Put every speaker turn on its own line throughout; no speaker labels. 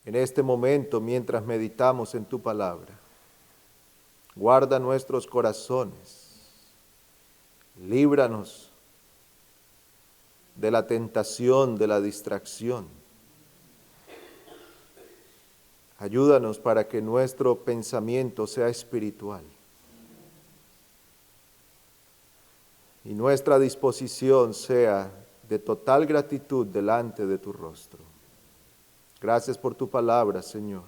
en este momento mientras meditamos en tu palabra. Guarda nuestros corazones, líbranos de la tentación, de la distracción. Ayúdanos para que nuestro pensamiento sea espiritual y nuestra disposición sea de total gratitud delante de tu rostro. Gracias por tu palabra, Señor.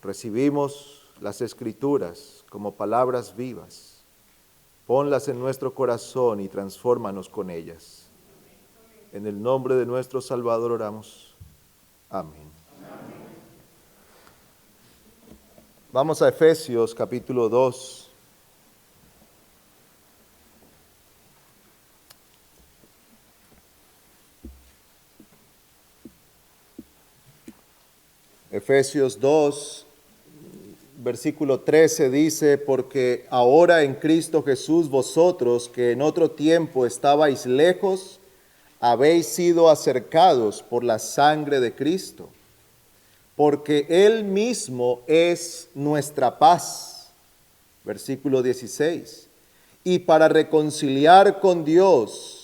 Recibimos las Escrituras como palabras vivas. Ponlas en nuestro corazón y transfórmanos con ellas. En el nombre de nuestro Salvador oramos. Amén. Vamos a Efesios capítulo 2. Efesios 2, versículo 13 dice, porque ahora en Cristo Jesús vosotros, que en otro tiempo estabais lejos, habéis sido acercados por la sangre de Cristo, porque Él mismo es nuestra paz. Versículo 16, y para reconciliar con Dios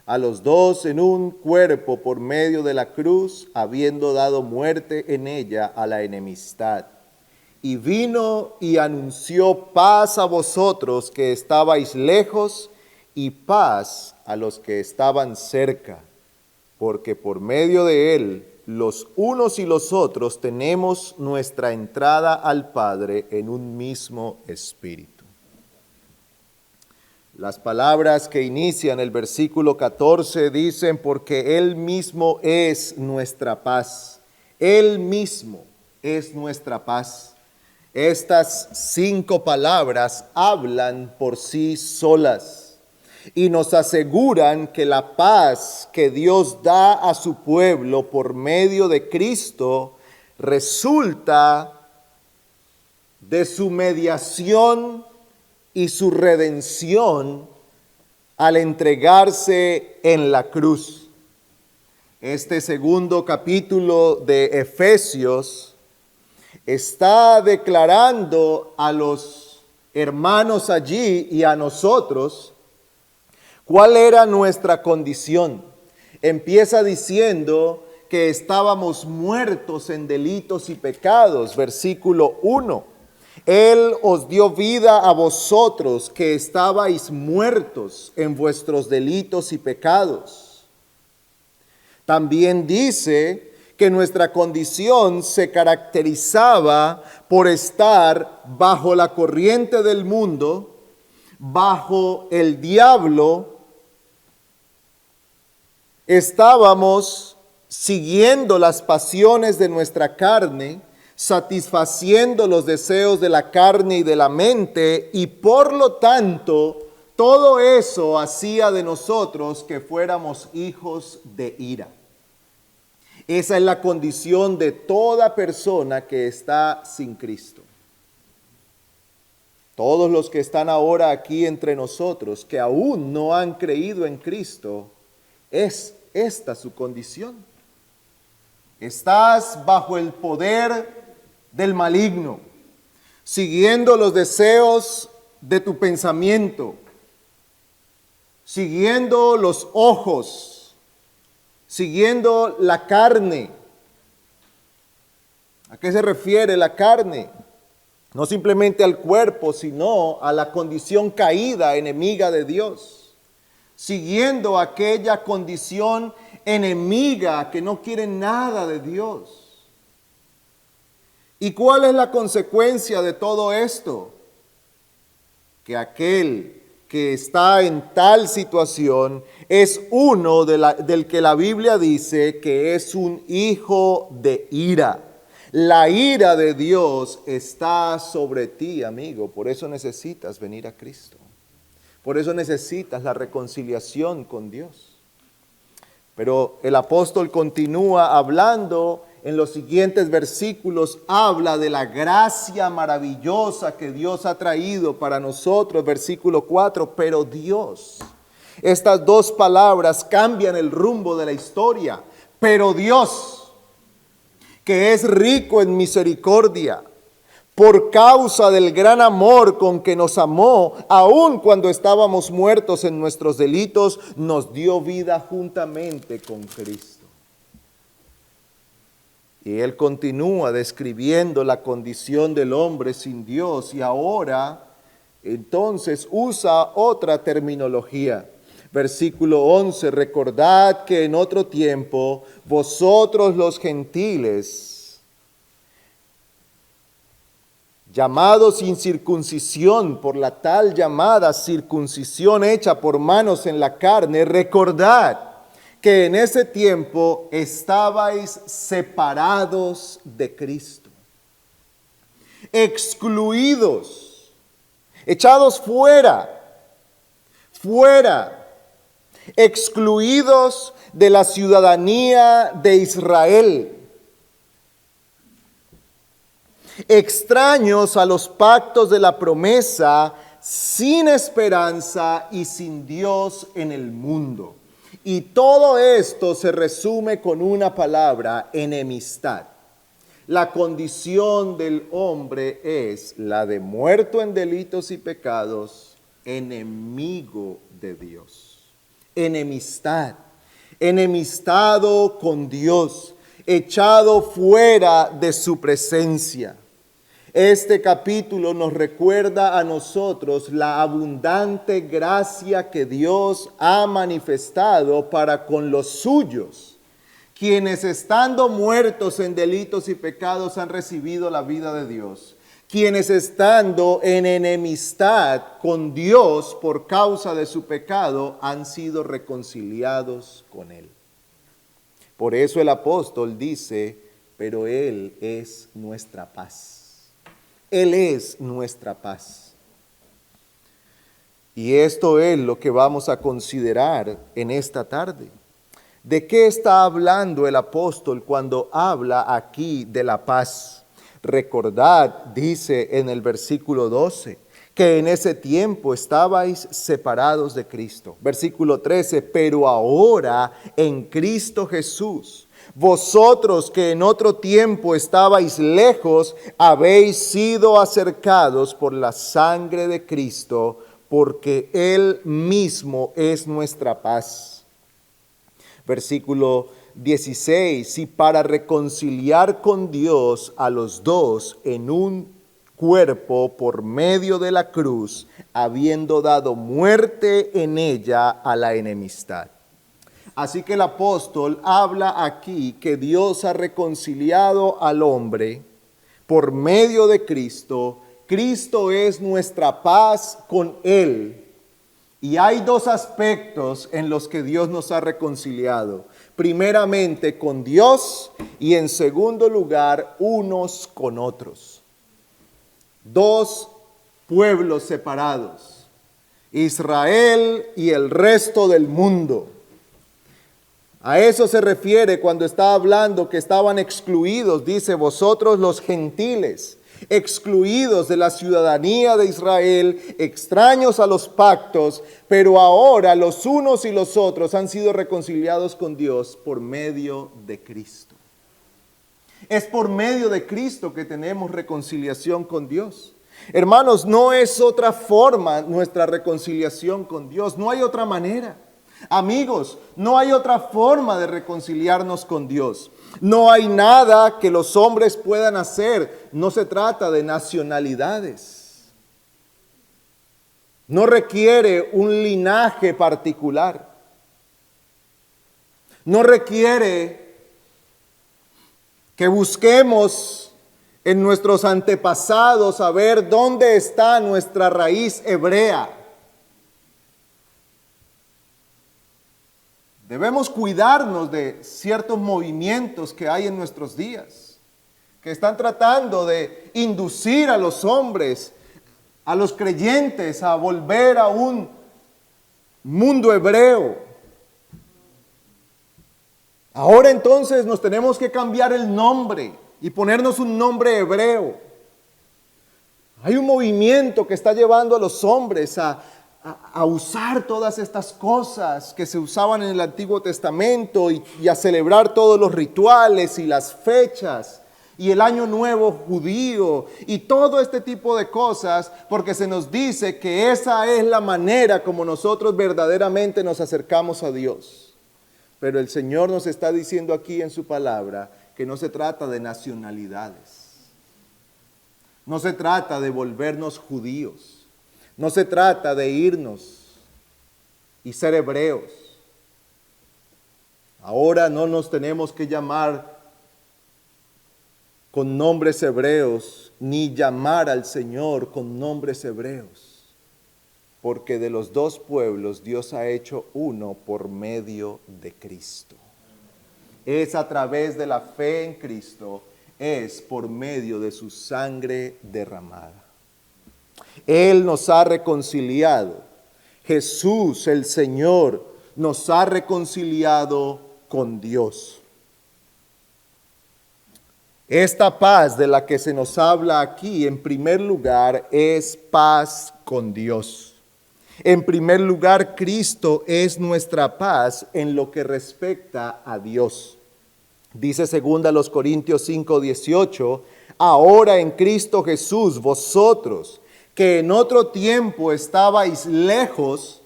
a los dos en un cuerpo por medio de la cruz, habiendo dado muerte en ella a la enemistad. Y vino y anunció paz a vosotros que estabais lejos y paz a los que estaban cerca, porque por medio de él los unos y los otros tenemos nuestra entrada al Padre en un mismo espíritu. Las palabras que inician el versículo 14 dicen, porque Él mismo es nuestra paz. Él mismo es nuestra paz. Estas 5 palabras hablan por sí solas y nos aseguran que la paz que Dios da a su pueblo por medio de Cristo resulta de su mediación y su redención al entregarse en la cruz. Este segundo capítulo de Efesios está declarando a los hermanos allí y a nosotros cuál era nuestra condición. Empieza diciendo que estábamos muertos en delitos y pecados, versículo 1. Él os dio vida a vosotros que estabais muertos en vuestros delitos y pecados. También dice que nuestra condición se caracterizaba por estar bajo la corriente del mundo, bajo el diablo. Estábamos siguiendo las pasiones de nuestra carne, satisfaciendo los deseos de la carne y de la mente, y por lo tanto, todo eso hacía de nosotros que fuéramos hijos de ira. Esa es la condición de toda persona que está sin Cristo. Todos los que están ahora aquí entre nosotros, que aún no han creído en Cristo, es esta su condición. Estás bajo el poder del maligno, siguiendo los deseos de tu pensamiento, siguiendo los ojos, siguiendo la carne. ¿A qué se refiere la carne? No simplemente al cuerpo, sino a la condición caída, enemiga de Dios. Siguiendo aquella condición enemiga que no quiere nada de Dios. ¿Y cuál es la consecuencia de todo esto? Que aquel que está en tal situación es uno del que la Biblia dice que es un hijo de ira. La ira de Dios está sobre ti, amigo. Por eso necesitas venir a Cristo. Por eso necesitas la reconciliación con Dios. Pero el apóstol continúa hablando en los siguientes versículos, habla de la gracia maravillosa que Dios ha traído para nosotros. Versículo 4, pero Dios. Estas dos palabras cambian el rumbo de la historia. Pero Dios. que es rico en misericordia, por causa del gran amor con que nos amó, aun cuando estábamos muertos en nuestros delitos, nos dio vida juntamente con Cristo. Y él continúa describiendo la condición del hombre sin Dios y ahora entonces usa otra terminología. Versículo 11, recordad que en otro tiempo vosotros los gentiles, llamados sin circuncisión por la tal llamada circuncisión hecha por manos en la carne, recordad que en ese tiempo estabais separados de Cristo, excluidos, echados fuera, excluidos de la ciudadanía de Israel, extraños a los pactos de la promesa, sin esperanza y sin Dios en el mundo. Y todo esto se resume con una palabra: enemistad. La condición del hombre es la de muerto en delitos y pecados, enemigo de Dios. Enemistad, enemistado con Dios, echado fuera de su presencia. Este capítulo nos recuerda a nosotros la abundante gracia que Dios ha manifestado para con los suyos, quienes estando muertos en delitos y pecados han recibido la vida de Dios, quienes estando en enemistad con Dios por causa de su pecado han sido reconciliados con Él. Por eso el apóstol dice, pero Él es nuestra paz. Él es nuestra paz. Y esto es lo que vamos a considerar en esta tarde. ¿De qué está hablando el apóstol cuando habla aquí de la paz? Recordad, dice en el versículo 12, que en ese tiempo estabais separados de Cristo. Versículo 13, pero ahora en Cristo Jesús, vosotros que en otro tiempo estabais lejos, habéis sido acercados por la sangre de Cristo, porque Él mismo es nuestra paz. Versículo 16, y para reconciliar con Dios a los dos en un cuerpo por medio de la cruz, habiendo dado muerte en ella a la enemistad. Así que el apóstol habla aquí que Dios ha reconciliado al hombre por medio de Cristo. Cristo es nuestra paz con Él. Y hay dos aspectos en los que Dios nos ha reconciliado. Primeramente con Dios y en segundo lugar unos con otros. Dos pueblos separados, Israel y el resto del mundo. A eso se refiere cuando está hablando que estaban excluidos, dice, vosotros los gentiles, excluidos de la ciudadanía de Israel, extraños a los pactos, pero ahora los unos y los otros han sido reconciliados con Dios por medio de Cristo. Es por medio de Cristo que tenemos reconciliación con Dios. Hermanos, no es otra forma nuestra reconciliación con Dios, no hay otra manera. Amigos, no hay otra forma de reconciliarnos con Dios. No hay nada que los hombres puedan hacer. No se trata de nacionalidades. No requiere un linaje particular. No requiere que busquemos en nuestros antepasados a ver dónde está nuestra raíz hebrea. Debemos cuidarnos de ciertos movimientos que hay en nuestros días, que están tratando de inducir a los hombres, a los creyentes, a volver a un mundo hebreo. Ahora entonces nos tenemos que cambiar el nombre y ponernos un nombre hebreo. Hay un movimiento que está llevando a los hombres a usar todas estas cosas que se usaban en el Antiguo Testamento y a celebrar todos los rituales y las fechas y el año nuevo judío y todo este tipo de cosas, porque se nos dice que esa es la manera como nosotros verdaderamente nos acercamos a Dios. Pero el Señor nos está diciendo aquí en su palabra que no se trata de nacionalidades, no se trata de volvernos judíos, no se trata de irnos y ser hebreos. Ahora no nos tenemos que llamar con nombres hebreos, ni llamar al Señor con nombres hebreos, porque de los dos pueblos Dios ha hecho uno por medio de Cristo. Es a través de la fe en Cristo, es por medio de su sangre derramada. Él nos ha reconciliado. Jesús, el Señor, nos ha reconciliado con Dios. Esta paz de la que se nos habla aquí, en primer lugar, es paz con Dios. En primer lugar, Cristo es nuestra paz en lo que respecta a Dios. Dice 2 Corintios 5:18, ahora en Cristo Jesús, vosotros que en otro tiempo estabais lejos,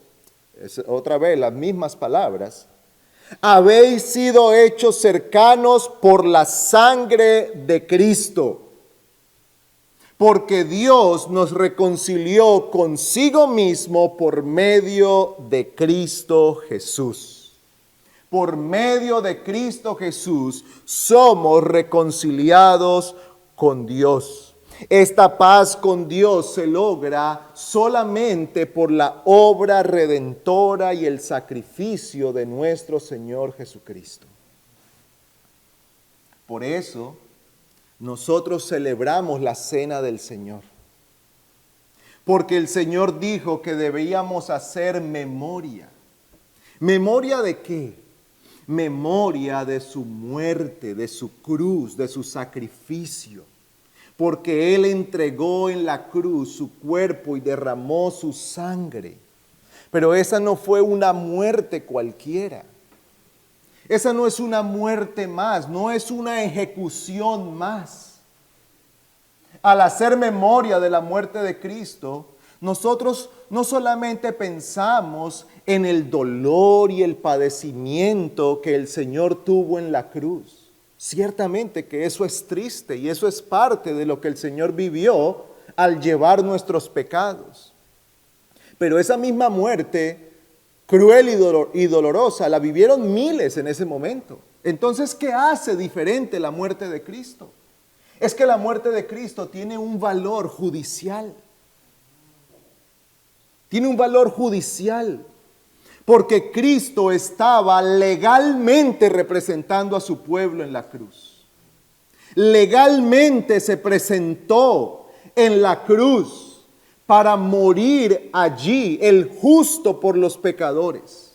es otra vez las mismas palabras, habéis sido hechos cercanos por la sangre de Cristo, porque Dios nos reconcilió consigo mismo por medio de Cristo Jesús. Por medio de Cristo Jesús somos reconciliados con Dios. Esta paz con Dios se logra solamente por la obra redentora y el sacrificio de nuestro Señor Jesucristo. Por eso, nosotros celebramos la cena del Señor. Porque el Señor dijo que debíamos hacer memoria. ¿Memoria de qué? Memoria de su muerte, de su cruz, de su sacrificio. Porque Él entregó en la cruz su cuerpo y derramó su sangre. Pero esa no fue una muerte cualquiera. Esa no es una muerte más, no es una ejecución más. Al hacer memoria de la muerte de Cristo, nosotros no solamente pensamos en el dolor y el padecimiento que el Señor tuvo en la cruz. Ciertamente que eso es triste y eso es parte de lo que el Señor vivió al llevar nuestros pecados. Pero esa misma muerte cruel y dolorosa la vivieron miles en ese momento. Entonces, ¿qué hace diferente la muerte de Cristo? Es que la muerte de Cristo tiene un valor judicial. Tiene un valor judicial. Porque Cristo estaba legalmente representando a su pueblo en la cruz. Legalmente se presentó en la cruz para morir allí, el justo por los pecadores.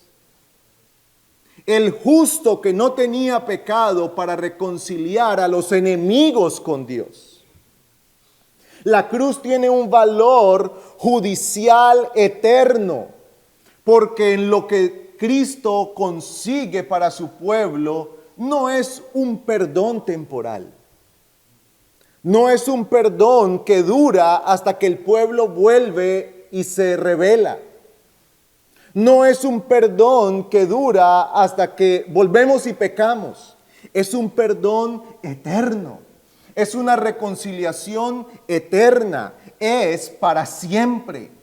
El justo que no tenía pecado para reconciliar a los enemigos con Dios. La cruz tiene un valor judicial eterno. Porque en lo que Cristo consigue para su pueblo no es un perdón temporal. No es un perdón que dura hasta que el pueblo vuelve y se rebela. No es un perdón que dura hasta que volvemos y pecamos. Es un perdón eterno. Es una reconciliación eterna. Es para siempre.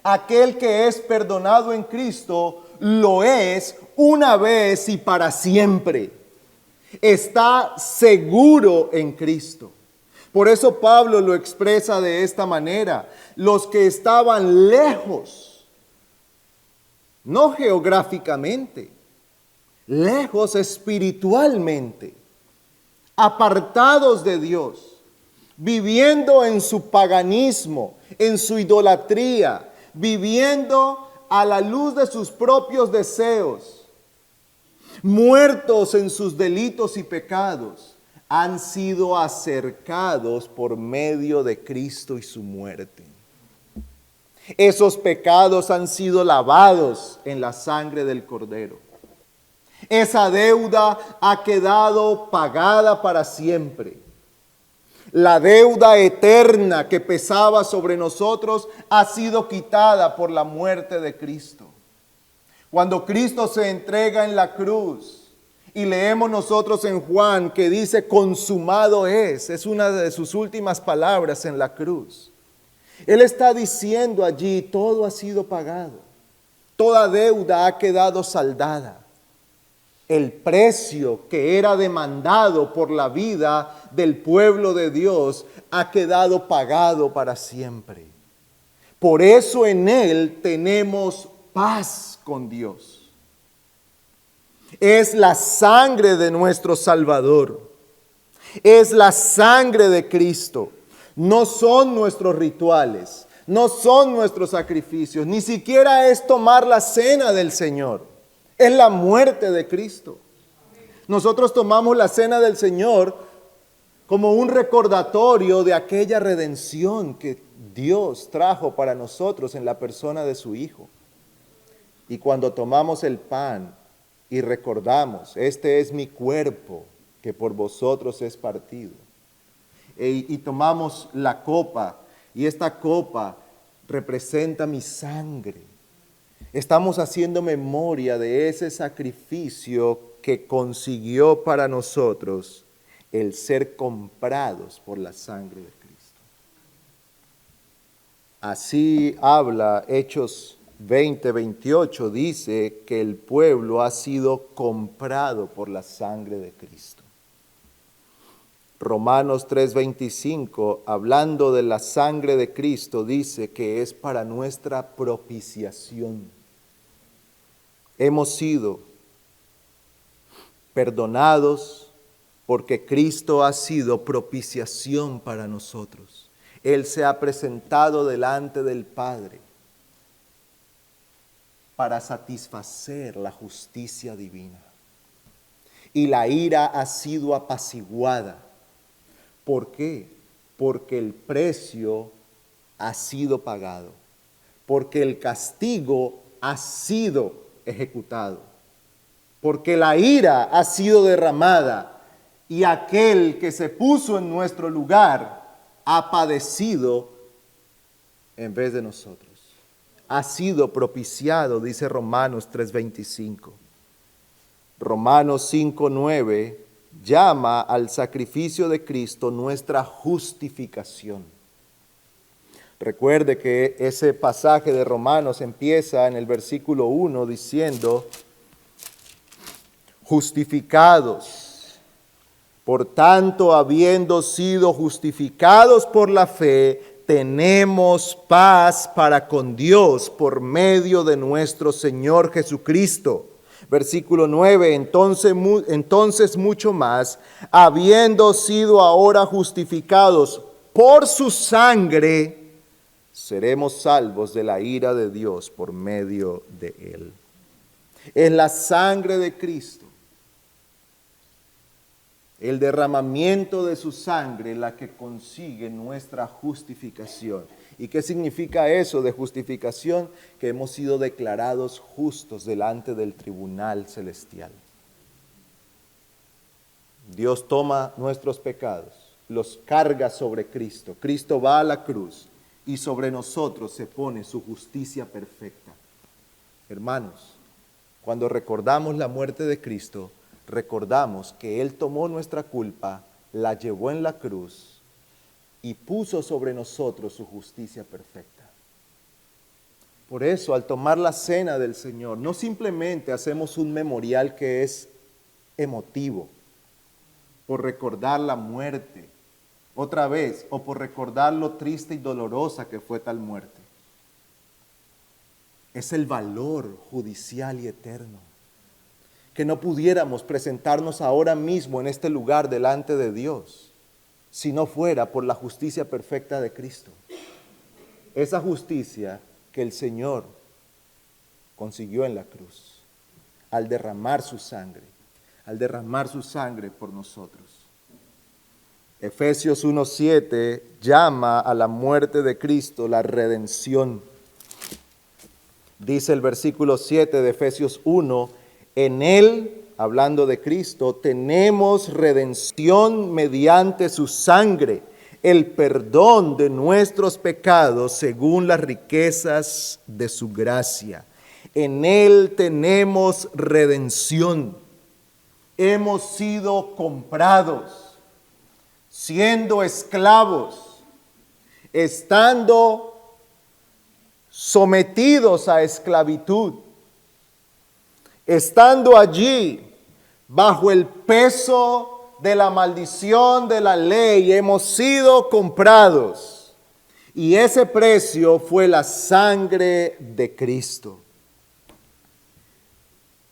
Aquel que es perdonado en Cristo lo es una vez y para siempre. Está seguro en Cristo. Por eso Pablo lo expresa de esta manera. Los que estaban lejos, no geográficamente, lejos espiritualmente, apartados de Dios, viviendo en su paganismo, en su idolatría, viviendo a la luz de sus propios deseos, muertos en sus delitos y pecados, han sido acercados por medio de Cristo y su muerte. Esos pecados han sido lavados en la sangre del Cordero. Esa deuda ha quedado pagada para siempre. La deuda eterna que pesaba sobre nosotros ha sido quitada por la muerte de Cristo. Cuando Cristo se entrega en la cruz, y leemos nosotros en Juan que dice consumado es una de sus últimas palabras en la cruz. Él está diciendo allí, todo ha sido pagado, toda deuda ha quedado saldada. El precio que era demandado por la vida del pueblo de Dios ha quedado pagado para siempre. Por eso en Él tenemos paz con Dios. Es la sangre de nuestro Salvador. Es la sangre de Cristo. No son nuestros rituales, no son nuestros sacrificios, ni siquiera es tomar la cena del Señor. Es la muerte de Cristo. Nosotros tomamos la cena del Señor como un recordatorio de aquella redención que Dios trajo para nosotros en la persona de su Hijo. Y cuando tomamos el pan y recordamos, este es mi cuerpo que por vosotros es partido. Y tomamos la copa, y esta copa representa mi sangre. Estamos haciendo memoria de ese sacrificio que consiguió para nosotros el ser comprados por la sangre de Cristo. Así habla Hechos 20:28, dice que el pueblo ha sido comprado por la sangre de Cristo. Romanos 3:25, hablando de la sangre de Cristo, dice que es para nuestra propiciación. Hemos sido perdonados porque Cristo ha sido propiciación para nosotros. Él se ha presentado delante del Padre para satisfacer la justicia divina. Y la ira ha sido apaciguada. ¿Por qué? Porque el precio ha sido pagado, porque el castigo ha sido ejecutado, porque la ira ha sido derramada y aquel que se puso en nuestro lugar ha padecido en vez de nosotros. Ha sido propiciado, dice Romanos 3:25. Romanos 5:9 llama al sacrificio de Cristo nuestra justificación. Recuerde que ese pasaje de Romanos empieza en el versículo 1 diciendo, justificados, por tanto, habiendo sido justificados por la fe, tenemos paz para con Dios por medio de nuestro Señor Jesucristo. Versículo 9, entonces mucho más, habiendo sido ahora justificados por su sangre, seremos salvos de la ira de Dios por medio de Él. Es la sangre de Cristo, el derramamiento de su sangre, la que consigue nuestra justificación. ¿Y qué significa eso de justificación? Que hemos sido declarados justos delante del tribunal celestial. Dios toma nuestros pecados, los carga sobre Cristo. Cristo va a la cruz y sobre nosotros se pone su justicia perfecta. Hermanos, cuando recordamos la muerte de Cristo, recordamos que Él tomó nuestra culpa, la llevó en la cruz y puso sobre nosotros su justicia perfecta. Por eso, al tomar la cena del Señor, no simplemente hacemos un memorial que es emotivo, por recordar la muerte, otra vez, o por recordar lo triste y dolorosa que fue tal muerte. Es el valor judicial y eterno. Que no pudiéramos presentarnos ahora mismo en este lugar delante de Dios, si no fuera por la justicia perfecta de Cristo. Esa justicia que el Señor consiguió en la cruz, al derramar su sangre por nosotros. Efesios 1:7 llama a la muerte de Cristo la redención. Dice el versículo 7 de Efesios 1, En Él, hablando de Cristo, tenemos redención mediante su sangre, el perdón de nuestros pecados según las riquezas de su gracia. En Él tenemos redención. Hemos sido comprados, siendo esclavos, estando sometidos a esclavitud, estando allí bajo el peso de la maldición de la ley, hemos sido comprados. Y ese precio fue la sangre de Cristo.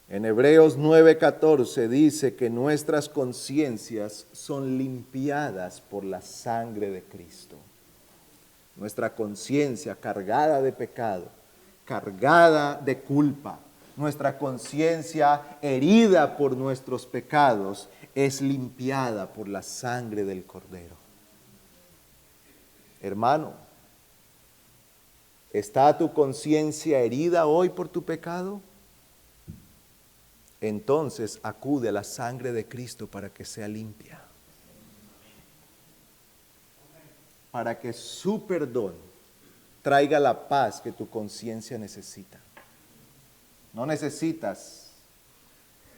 En Hebreos 9:14 dice que nuestras conciencias son limpiadas por la sangre de Cristo. Nuestra conciencia cargada de pecado, cargada de culpa, nuestra conciencia herida por nuestros pecados, es limpiada por la sangre del Cordero. Hermano, ¿está tu conciencia herida hoy por tu pecado? Entonces acude a la sangre de Cristo para que sea limpia. Para que su perdón traiga la paz que tu conciencia necesita. No necesitas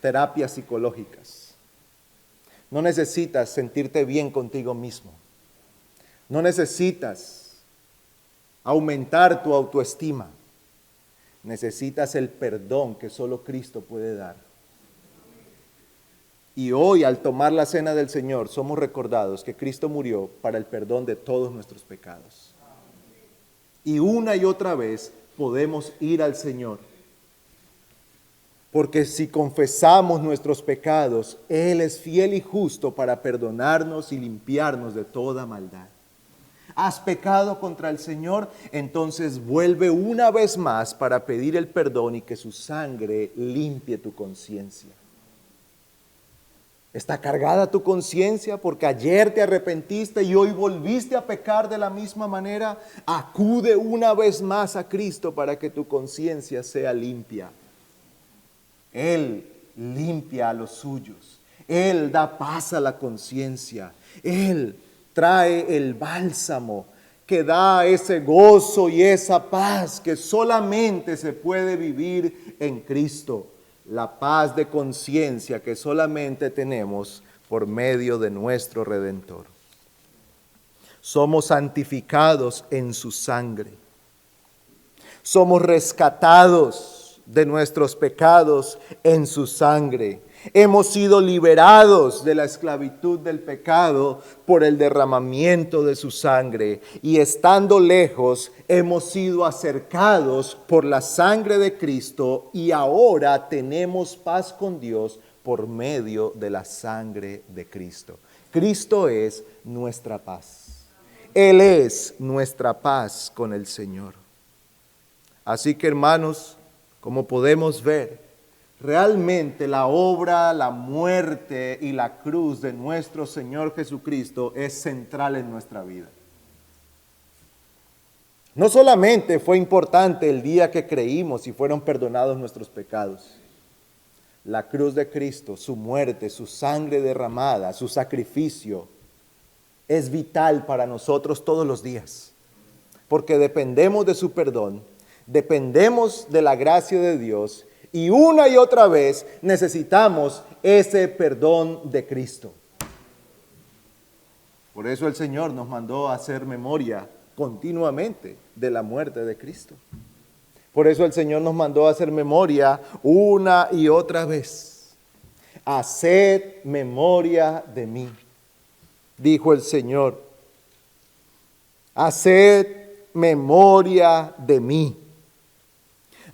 terapias psicológicas. No necesitas sentirte bien contigo mismo. No necesitas aumentar tu autoestima. Necesitas el perdón que solo Cristo puede dar. Y hoy, al tomar la cena del Señor, somos recordados que Cristo murió para el perdón de todos nuestros pecados. Y una y otra vez podemos ir al Señor. Porque si confesamos nuestros pecados, Él es fiel y justo para perdonarnos y limpiarnos de toda maldad. ¿Has pecado contra el Señor? Entonces vuelve una vez más para pedir el perdón y que su sangre limpie tu conciencia. ¿Está cargada tu conciencia porque ayer te arrepentiste y hoy volviste a pecar de la misma manera? Acude una vez más a Cristo para que tu conciencia sea limpia. Él limpia a los suyos. Él da paz a la conciencia. Él trae el bálsamo que da ese gozo y esa paz que solamente se puede vivir en Cristo. La paz de conciencia que solamente tenemos por medio de nuestro Redentor. Somos santificados en su sangre. Somos rescatados de nuestros pecados en su sangre. Hemos sido liberados de la esclavitud del pecado por el derramamiento de su sangre. Y estando lejos, hemos sido acercados por la sangre de Cristo y ahora tenemos paz con Dios por medio de la sangre de Cristo. Cristo es nuestra paz. Él es nuestra paz con el Señor. Así que, hermanos, como podemos ver, realmente la obra, la muerte y la cruz de nuestro Señor Jesucristo es central en nuestra vida. No solamente fue importante el día que creímos y fueron perdonados nuestros pecados. La cruz de Cristo, su muerte, su sangre derramada, su sacrificio, es vital para nosotros todos los días. Porque dependemos de su perdón, dependemos de la gracia de Dios. Y una y otra vez necesitamos ese perdón de Cristo. Por eso el Señor nos mandó a hacer memoria continuamente de la muerte de Cristo. Por eso el Señor nos mandó a hacer memoria una y otra vez. Haced memoria de mí, dijo el Señor. Haced memoria de mí.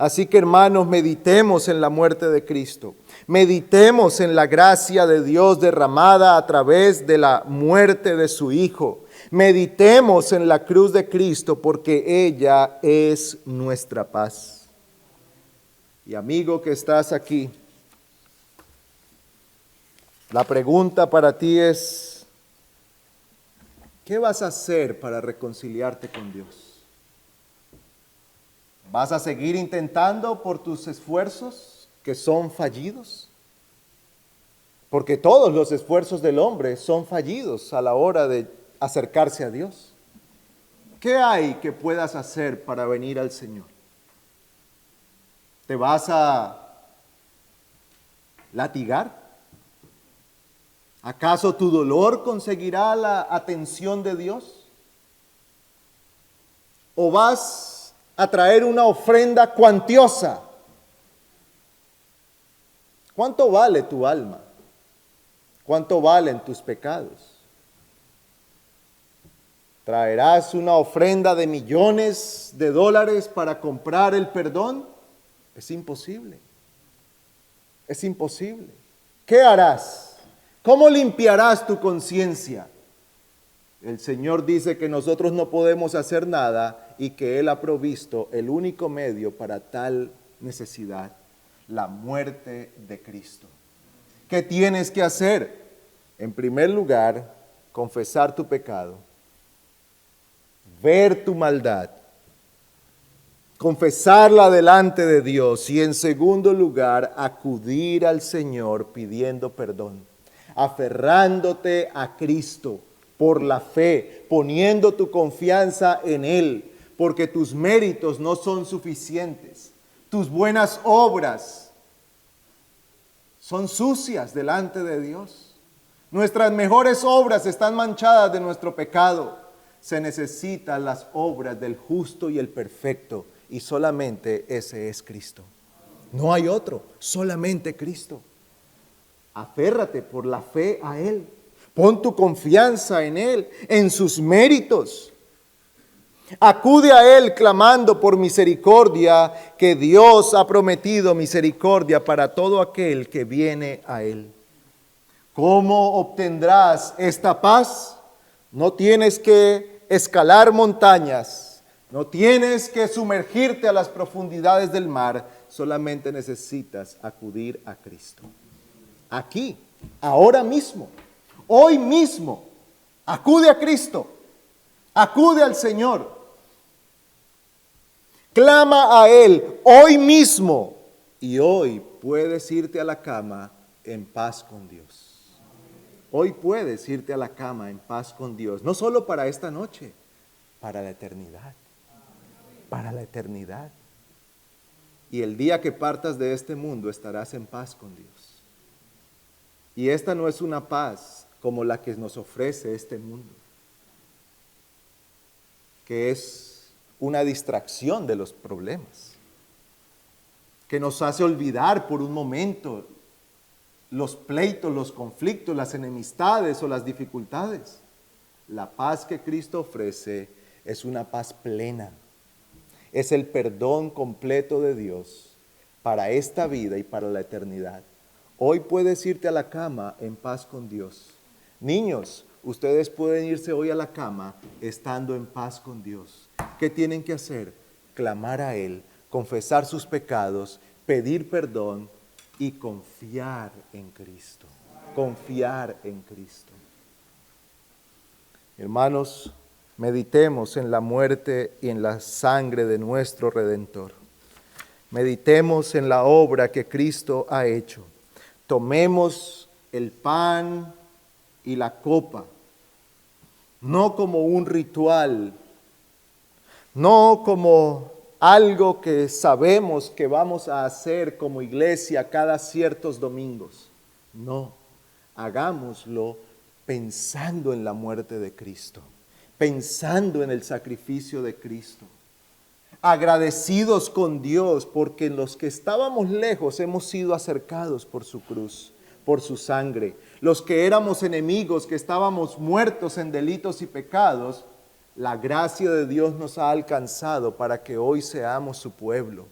Así que, hermanos, meditemos en la muerte de Cristo. Meditemos en la gracia de Dios derramada a través de la muerte de su Hijo. Meditemos en la cruz de Cristo porque ella es nuestra paz. Y amigo que estás aquí, la pregunta para ti es, ¿qué vas a hacer para reconciliarte con Dios? ¿Vas a seguir intentando por tus esfuerzos que son fallidos? Porque todos los esfuerzos del hombre son fallidos a la hora de acercarse a Dios. ¿Qué hay que puedas hacer para venir al Señor? ¿Te vas a latigar? ¿Acaso tu dolor conseguirá la atención de Dios? ¿O vas a traer una ofrenda cuantiosa? ¿Cuánto vale tu alma? ¿Cuánto valen tus pecados? ¿Traerás una ofrenda de millones de dólares para comprar el perdón? Es imposible. Es imposible. ¿Qué harás? ¿Cómo limpiarás tu conciencia? El Señor dice que nosotros no podemos hacer nada y que Él ha provisto el único medio para tal necesidad, la muerte de Cristo. ¿Qué tienes que hacer? En primer lugar, confesar tu pecado, ver tu maldad, confesarla delante de Dios y en segundo lugar, acudir al Señor pidiendo perdón, aferrándote a Cristo por la fe, poniendo tu confianza en Él, porque tus méritos no son suficientes, tus buenas obras son sucias delante de Dios. Nuestras mejores obras están manchadas de nuestro pecado. Se necesitan las obras del justo y el perfecto, y solamente ese es Cristo. No hay otro, solamente Cristo. Aférrate por la fe a Él. Pon tu confianza en Él, en sus méritos. Acude a Él clamando por misericordia, que Dios ha prometido misericordia para todo aquel que viene a Él. ¿Cómo obtendrás esta paz? No tienes que escalar montañas, no tienes que sumergirte a las profundidades del mar, solamente necesitas acudir a Cristo. Aquí, ahora mismo, hoy mismo, acude a Cristo, acude al Señor. Clama a Él hoy mismo y hoy puedes irte a la cama en paz con Dios. Hoy puedes irte a la cama en paz con Dios, no solo para esta noche, para la eternidad. Para la eternidad. Y el día que partas de este mundo estarás en paz con Dios. Y esta no es una paz como la que nos ofrece este mundo, que es una distracción de los problemas, que nos hace olvidar por un momento los pleitos, los conflictos, las enemistades o las dificultades. La paz que Cristo ofrece es una paz plena. Es el perdón completo de Dios para esta vida y para la eternidad. Hoy puedes irte a la cama en paz con Dios. Niños, ustedes pueden irse hoy a la cama estando en paz con Dios. ¿Qué tienen que hacer? Clamar a Él, confesar sus pecados, pedir perdón y confiar en Cristo. Confiar en Cristo. Hermanos, meditemos en la muerte y en la sangre de nuestro Redentor. Meditemos en la obra que Cristo ha hecho. Tomemos el pan y la copa, no como un ritual, no como algo que sabemos que vamos a hacer como iglesia cada ciertos domingos. No, hagámoslo pensando en la muerte de Cristo, pensando en el sacrificio de Cristo, agradecidos con Dios porque los que estábamos lejos hemos sido acercados por su cruz, por su sangre. Los que éramos enemigos, que estábamos muertos en delitos y pecados, la gracia de Dios nos ha alcanzado para que hoy seamos su pueblo.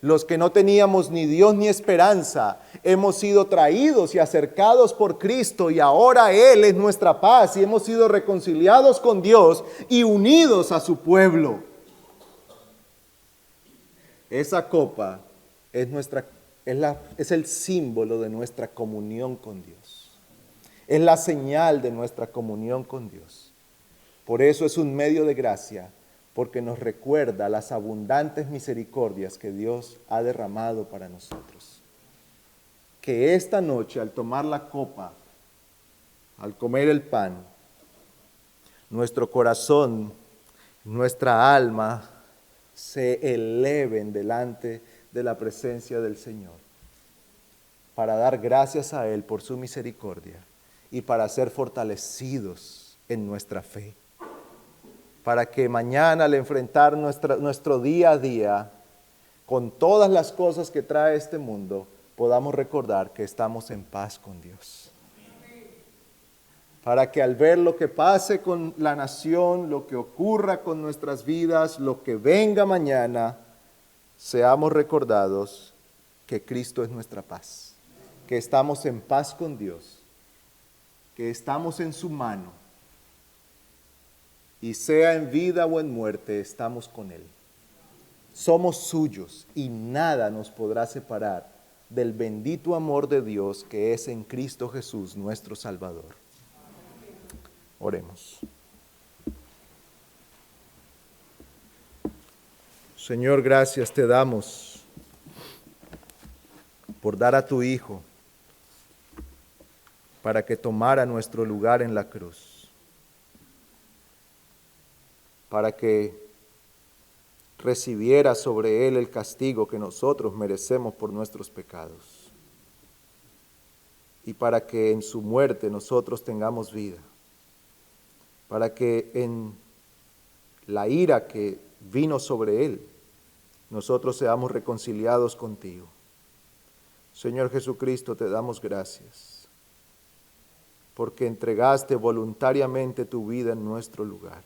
Los que no teníamos ni Dios ni esperanza, hemos sido traídos y acercados por Cristo y ahora Él es nuestra paz y hemos sido reconciliados con Dios y unidos a su pueblo. Esa copa es el símbolo de nuestra comunión con Dios. Es la señal de nuestra comunión con Dios. Por eso es un medio de gracia porque nos recuerda las abundantes misericordias que Dios ha derramado para nosotros. Que esta noche, al tomar la copa, al comer el pan, nuestro corazón, nuestra alma se eleven delante de la presencia del Señor, para dar gracias a Él por su misericordia y para ser fortalecidos en nuestra fe. Para que mañana, al enfrentar nuestro día a día, con todas las cosas que trae este mundo, podamos recordar que estamos en paz con Dios. Para que al ver lo que pase con la nación, lo que ocurra con nuestras vidas, lo que venga mañana, seamos recordados que Cristo es nuestra paz, que estamos en paz con Dios, que estamos en su mano, y sea en vida o en muerte, estamos con Él. Somos suyos y nada nos podrá separar del bendito amor de Dios que es en Cristo Jesús, nuestro Salvador. Oremos. Señor, gracias te damos por dar a tu Hijo para que tomara nuestro lugar en la cruz, para que recibiera sobre Él el castigo que nosotros merecemos por nuestros pecados, y para que en su muerte nosotros tengamos vida, para que en la ira que vino sobre Él, nosotros seamos reconciliados contigo. Señor Jesucristo, te damos gracias, porque entregaste voluntariamente tu vida en nuestro lugar,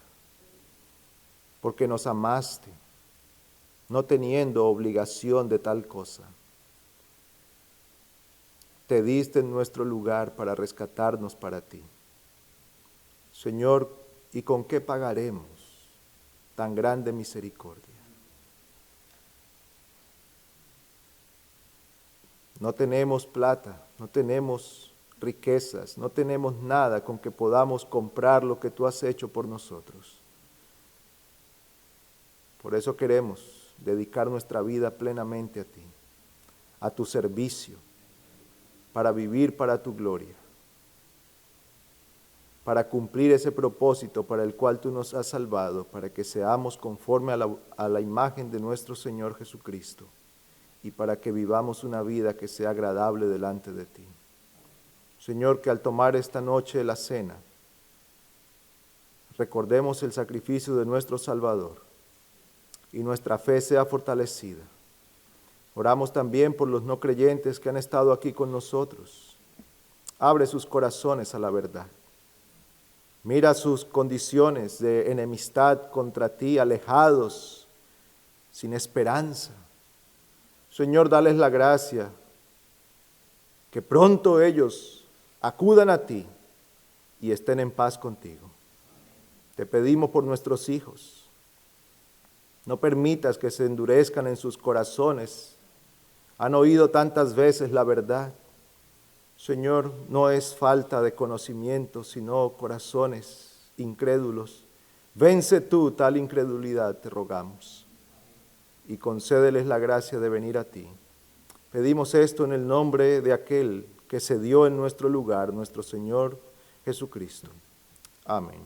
porque nos amaste, no teniendo obligación de tal cosa. Te diste en nuestro lugar para rescatarnos para ti. Señor, ¿y con qué pagaremos tan grande misericordia? No tenemos plata, no tenemos riquezas, no tenemos nada con que podamos comprar lo que tú has hecho por nosotros. Por eso queremos dedicar nuestra vida plenamente a ti, a tu servicio, para vivir para tu gloria, para cumplir ese propósito para el cual tú nos has salvado, para que seamos conforme a la imagen de nuestro Señor Jesucristo y para que vivamos una vida que sea agradable delante de ti. Señor, que al tomar esta noche la cena, recordemos el sacrificio de nuestro Salvador y nuestra fe sea fortalecida. Oramos también por los no creyentes que han estado aquí con nosotros. Abre sus corazones a la verdad. Mira sus condiciones de enemistad contra ti, alejados, sin esperanza. Señor, dales la gracia, que pronto ellos acudan a ti y estén en paz contigo. Te pedimos por nuestros hijos. No permitas que se endurezcan en sus corazones. Han oído tantas veces la verdad. Señor, no es falta de conocimiento, sino corazones incrédulos. Vence tú tal incredulidad, te rogamos, y concédeles la gracia de venir a ti. Pedimos esto en el nombre de aquel que se dio en nuestro lugar, nuestro Señor Jesucristo. Amén.